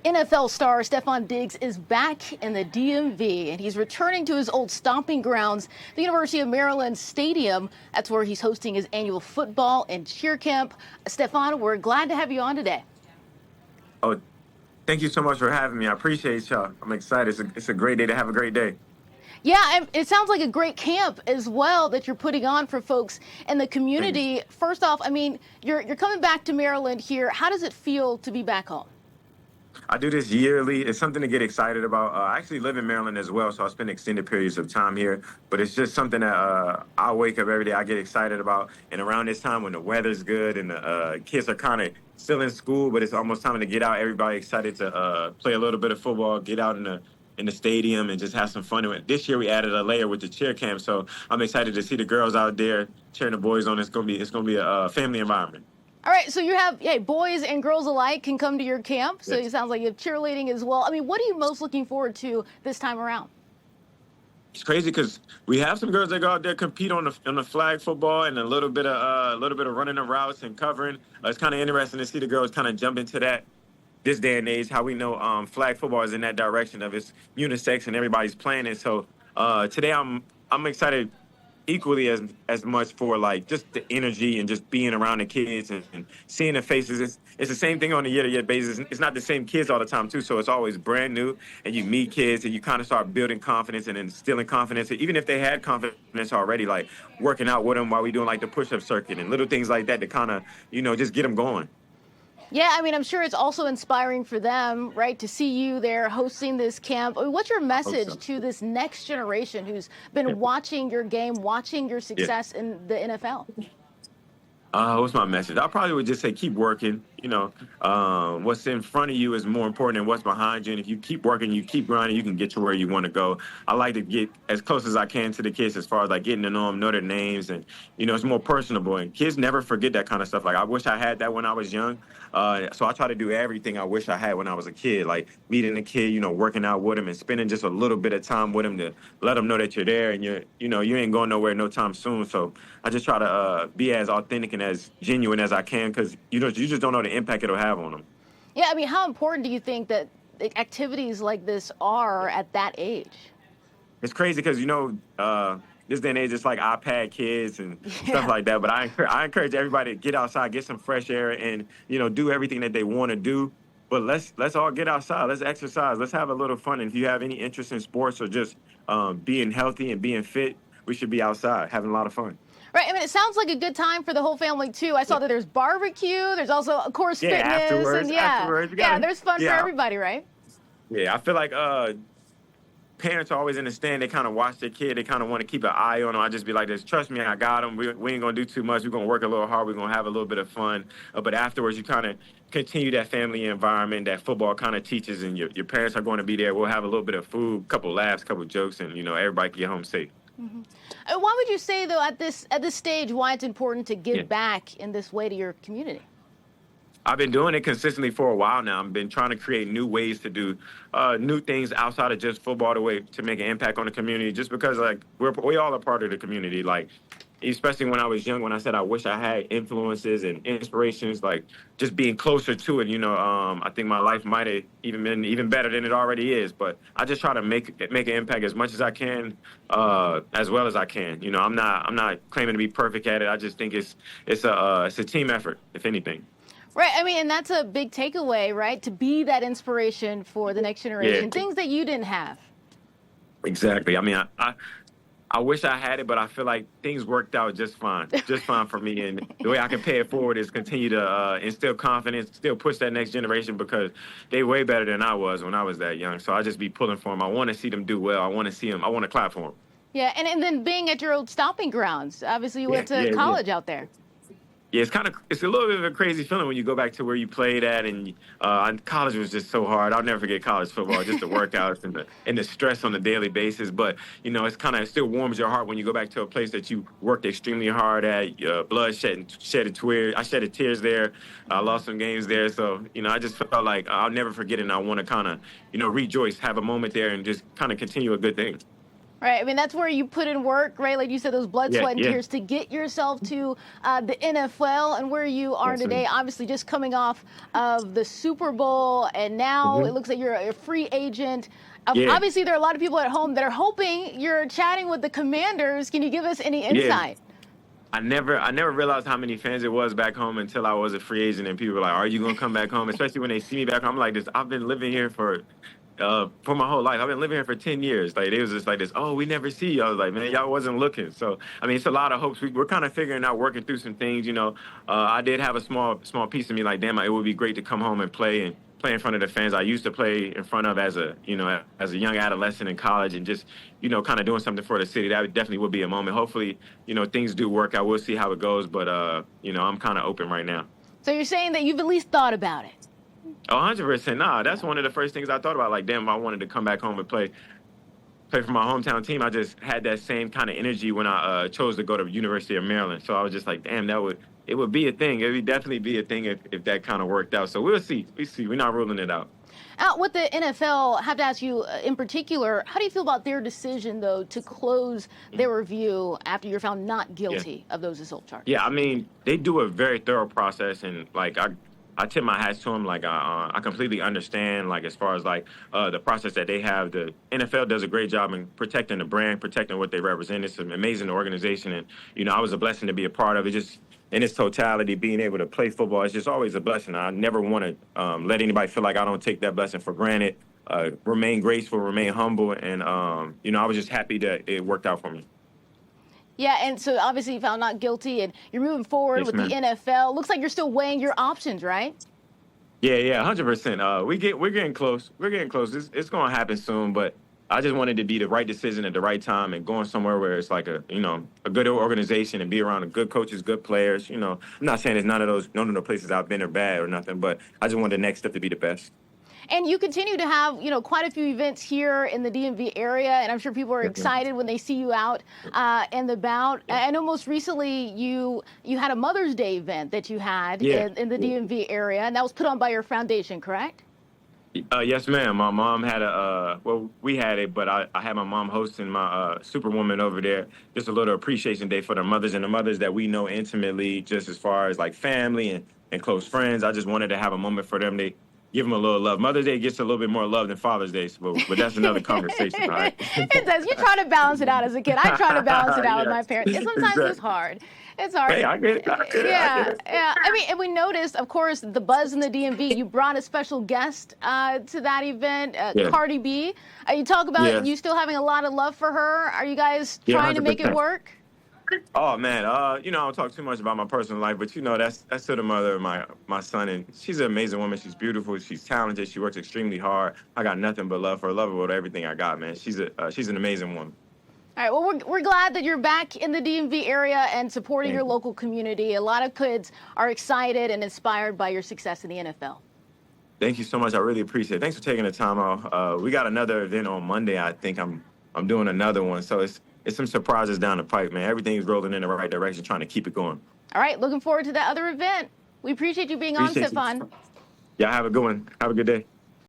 NFL star Stefon Diggs is back in the DMV, and he's returning to his old stomping grounds, the University of Maryland Stadium. That's where he's hosting his annual football and cheer camp. Stefon, we're glad to have you on today. Oh, thank you so much for having me. I appreciate y'all. I'm excited. It's a great day to have a great day. Yeah, and it sounds like a great camp as well that you're putting on for folks in the Thank you. community. First off, I mean, you're coming back to Maryland here. How does it feel to be back home? I do this yearly. It's something to get excited about. I actually live in Maryland as well, so I spend extended periods of time here. But it's just something that I wake up every day. I get excited about. And around this time when the weather's good and the kids are kind of still in school, but it's almost time to get out. Everybody excited to play a little bit of football, get out in the stadium and just have some fun. This year we added a layer with the cheer camp, so I'm excited to see the girls out there cheering the boys on. It's gonna be a family environment. All right, so you have, boys and girls alike can come to your camp. So Yes. it sounds like you have cheerleading as well. I mean, what are you most looking forward to this time around? It's crazy because we have some girls that go out there compete on the flag football and a little bit of running the routes and covering. It's kind of interesting to see the girls kind of jump into that this day and age. How we know flag football is in that direction of it's unisex and everybody's playing it. So today I'm excited equally as much for like just the energy and just being around the kids and seeing the faces. It's the same thing on a year-to-year basis. It's not the same kids all the time too, so it's always brand new. And you meet kids and you kind of start building confidence and instilling confidence. Even if they had confidence already, like working out with them while we doing like the push-up circuit and little things like that to kind of just get them going. Yeah, I mean, I'm sure it's also inspiring for them, right, to see you there hosting this camp. I mean, what's your Hope message so. to this next generation who's been watching your game, watching your Yeah. success in the NFL? What's my message? I probably would just say keep working. What's in front of you is more important than what's behind you. And if you keep working, you keep grinding, you can get to where you want to go. I like to get as close as I can to the kids as far as like getting to know them, know their names, and it's more personable. And kids never forget that kind of stuff. Like I wish I had that when I was young. So I try to do everything I wish I had when I was a kid, like meeting a kid, working out with them and spending just a little bit of time with them to let them know that you're there and you ain't going nowhere no time soon. So I just try to be as authentic and as genuine as I can because you just don't know the impact it'll have on them. Yeah, I mean, how important do you think that activities like this are at that age? It's crazy because this day and age it's like iPad kids and stuff Yeah. like that. But I encourage everybody to get outside, get some fresh air, and do everything that they want to do. But let's all get outside. Let's exercise. Let's have a little fun. And if you have any interest in sports or just being healthy and being fit, we should be outside having a lot of fun. Right. I mean, it sounds like a good time for the whole family too. I saw Yeah, that there's barbecue. There's also, of course, yeah. fitness, and Afterwards, we yeah, gotta. there's fun for Yeah, everybody, right? yeah. I feel like parents are always in the stand. They kind of watch their kid. They kind of want to keep an eye on them. I just be like this. Trust me, I got them. We ain't gonna do too much. We're gonna work a little hard. We're gonna have a little bit of fun. But afterwards, you kind of continue that family environment that football kind of teaches, and your parents are going to be there. We'll have a little bit of food, couple laughs, couple jokes, and everybody can get home safe. Hmm. Why would you say though at this stage why it's important to Yeah. give back in this way to your community? I've been doing it consistently for a while now. I've been trying to create new ways to do new things outside of just football to make an impact on the community. Just because like we all are part of the community. Like especially when I was young, when I said I wish I had influences and inspirations, like just being closer to it. I think my life might have even been even better than it already is. But I just try to make an impact as much as I can, as well as I can. I'm not claiming to be perfect at it. I just think it's a team effort, if anything. Right. I mean, and that's a big takeaway, right? To be that inspiration for the next Yeah. generation, things that you didn't have. Exactly. I mean, I wish I had it, but I feel like things worked out just fine for me. And the way I can pay it forward is continue to instill confidence, still push that next generation because they way better than I was when I was that young. So I just be pulling for them. I want to see them do well. I want to see them. I want to clap for them. Yeah, and then being at your old stomping grounds. Obviously, you Yeah, went to yeah, yeah. college out there. Yeah, it's a little bit of a crazy feeling when you go back to where you played at, and college was just so hard. I'll never forget college football, just the workouts and the stress on a daily basis. But it still warms your heart when you go back to a place that you worked extremely hard at. Blood shedded tears. I shedded tears there. I lost some games there, so I just felt like I'll never forget it. And I want to kind of rejoice, have a moment there, and just kind of continue a good thing. Right. I mean, that's where you put in work, right? Like you said, those blood, Yeah, sweat, and yeah. tears to get yourself to the NFL and where you are Yes, today. man. Obviously, just coming off of the Super Bowl, and now it Hmm. looks like you're a free agent. Yeah, Obviously, there are a lot of people at home that are hoping you're chatting with the Commanders. Can you give us any yeah. insight? I never realized how many fans it was back home until I was a free agent, and people were like, "Are you gonna come back home?" Especially when they see me back home. I'm like this. I've been living here for my whole life. I've been living here for 10 years. Like it was just like this. Oh, we never see you. I was like, man, y'all wasn't looking. So I mean, it's a lot of hopes. We're kind of figuring out, working through some things. I did have a small piece of me like, damn, it would be great to come home and play in front of the fans I used to play in front of as a young adolescent in college, and just kind of doing something for the city. That definitely would be a moment. Hopefully, things do work out. We'll see how it goes, but I'm kind of open right now. So you're saying that you've at least thought about it. Oh, 100%. Nah, that's one of the first things I thought about. Like, damn, I wanted to come back home and play for my hometown team. I just had that same kind of energy when I chose to go to University of Maryland. So I was just like, damn, it would be a thing. It would definitely be a thing if that kind of worked out. So we'll see. We see. We're not ruling it out. With the NFL, I have to ask you in particular, how do you feel about their decision, though, to close their review after you're found not Yeah. guilty of those assault charges? Yeah, I mean, they do a very thorough process, and like I tip my hats to them. Like I completely understand. Like as far as like the process that they have, the NFL does a great job in protecting the brand, protecting what they represent. It's an amazing organization, and I was a blessing to be a part of it. Just in its totality, being able to play football, it's just always a blessing. I never want to let anybody feel like I don't take that blessing for granted. Remain graceful, remain humble, and I was just happy that it worked out for me. Yeah, and so obviously you found not guilty, and you're moving forward Yes, with the ma'am. NFL. Looks like you're still weighing your options, right? Yeah, yeah, 100%. We're getting close. We're getting close. It's gonna happen soon, but I just wanted to be the right decision at the right time and going somewhere where it's like a good organization and be around the good coaches, good players. I'm not saying it's none of the places I've been are bad or nothing, but I just want the next step to be the best. And you continue to have, quite a few events here in the DMV area, and I'm sure people are Yes, ma'am. excited when they see you out and about. Yeah, I know most recently you had a Mother's Day event that you had yeah. in the DMV area, and that was put on by your foundation, correct? Yes, ma'am. My mom had well, we had it, but I had my mom hosting my Superwoman over there. Just a little appreciation day for the mothers and the mothers that we know intimately, just as far as like family and close friends. I just wanted to have a moment for them. They give them a little love. Mother's Day gets a little bit more love than Father's Day, but that's another conversation, all right? It does. You try to balance it out as a kid. I try to balance it out with Yeah, my parents. And sometimes it's exactly. hard. It's hard. Hey, I get it. I get it. I get Yeah, it. yeah. I mean, and we noticed, of course, the buzz in the DMV. You brought a special guest to that event, Yeah, Cardi B. You talk about yeah, you still having a lot of love for her. Are you guys yeah, trying to hundred make it percent. work? Oh man, I don't talk too much about my personal life, but that's to the mother of my son, and she's an amazing woman. She's beautiful. She's talented. She works extremely hard. I got nothing but love for her. Love her with everything I got, man. She's an amazing woman. All right. Well, we're glad that you're back in the DMV area and supporting your Thank you. local community. A lot of kids are excited and inspired by your success in the NFL. Thank you so much. I really appreciate it. Thanks for taking the time off. We got another event on Monday. I think I'm doing another one, so it's some surprises down the pipe, man. Everything's rolling in the right direction, trying to keep it going. All right. Looking forward to that other event. We appreciate you being on, Appreciate you. Stefon. Y'all have a good one. Have a good day.